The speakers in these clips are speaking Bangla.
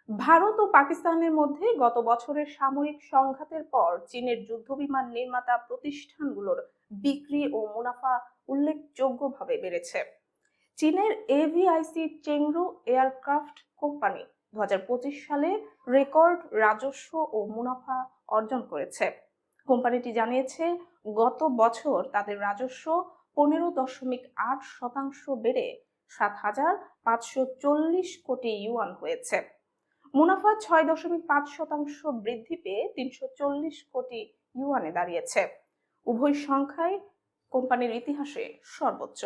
ভারত ও পাকিস্তানের মধ্যে গত বছরের সামরিক সংঘাতের পর চীনের যুদ্ধবিমান নির্মাতা প্রতিষ্ঠানগুলোর বিক্রি ও মুনাফা উল্লেখযোগ্যভাবে বেড়েছে। চীনের এভিআইসি চেংরু এয়ারক্রাফট কোম্পানি 2025 সালে রেকর্ড রাজস্ব ও মুনাফা অর্জন করেছে। কোম্পানিটি জানিয়েছে, গত বছর তাদের রাজস্ব 15.8% বেড়ে 7,540 কোটি ইউয়ান হয়েছে। মুনাফা 6.5% বৃদ্ধি পেয়ে 340 কোটি ইউয়ানে দাঁড়িয়েছে। উভয় সংখ্যাই কোম্পানির ইতিহাসে সর্বোচ্চ।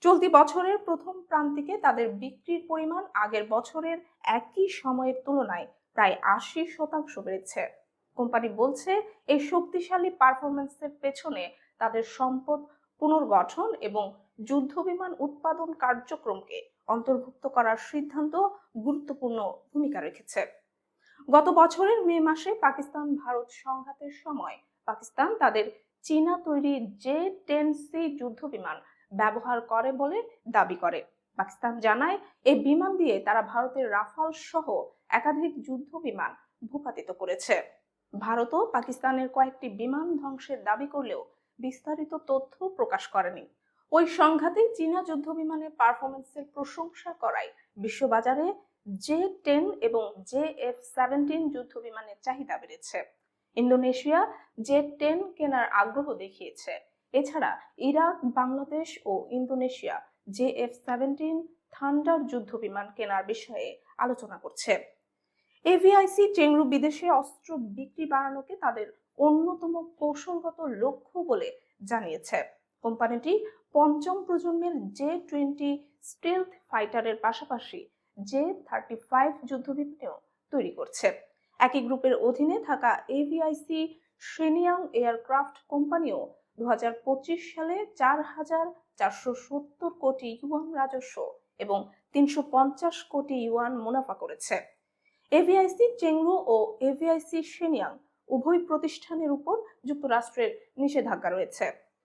চলতি বছরের প্রথম প্রান্তিকে তাদের বিক্রির পরিমাণ আগের বছরের একই সময়ের তুলনায় প্রায় 80% বেড়েছে। কোম্পানি বলছে, এই শক্তিশালী পারফরম্যান্সের পেছনে তাদের সম্পদ পুনর্গঠন এবং যুদ্ধবিমান উৎপাদন কার্যক্রমকে অন্তর্ভুক্ত করার সিদ্ধান্ত গুরুত্বপূর্ণ ভূমিকা রেখেছে। গত বছরের মে মাসে পাকিস্তান ভারত সংঘাতের সময় পাকিস্তান তাদের চীনা তৈরি J-10C যুদ্ধবিমান ব্যবহার করে বলে দাবি করে। পাকিস্তান জানায়, এই বিমান দিয়ে তারা ভারতের রাফাল সহ একাধিক যুদ্ধবিমান ভূপাতিত করেছে। ভারতও পাকিস্তানের কয়েকটি বিমান ধ্বংসের দাবি করলেও বিস্তারিত তথ্য প্রকাশ করেনি। ওই সংঘাতে চীনা যুদ্ধবিমানের পারফরম্যান্সের প্রশংসা করায় বিশ্ববাজারে J-10 এবং JF-17 যুদ্ধবিমানের চাহিদা বেড়েছে। ইন্দোনেশিয়া J-10 কেনার আগ্রহ দেখিয়েছে। এছাড়া ইরাক, বাংলাদেশ ও ইন্দোনেশিয়া JF-17 থান্ডার যুদ্ধবিমান কেনার বিষয়ে আলোচনা করছে। এভিআইসি চেংরু বিদেশে অস্ত্র বিক্রি বাড়ানোকে তাদের অন্যতম কৌশলগত লক্ষ্য বলে জানিয়েছে। কোম্পানিটি পঞ্চম প্রজন্মের J-20 স্টেলথ ফাইটারের পাশাপাশি J-35 যুদ্ধবিমানও তৈরি করছে। একই গ্রুপের অধীনে থাকা এভিআইসি shenyang এয়ারক্রাফট কোম্পানিও 2025 সালে 4,470 কোটি ইউয়ান রাজস্ব এবং 350 কোটি ইউয়ান মুনাফা করেছে। এভিআইসি চেংরু ও এভিআইসি shenyang উভয় প্রতিষ্ঠানের উপর যুক্তরাষ্ট্রের নিষেধাজ্ঞা রয়েছে।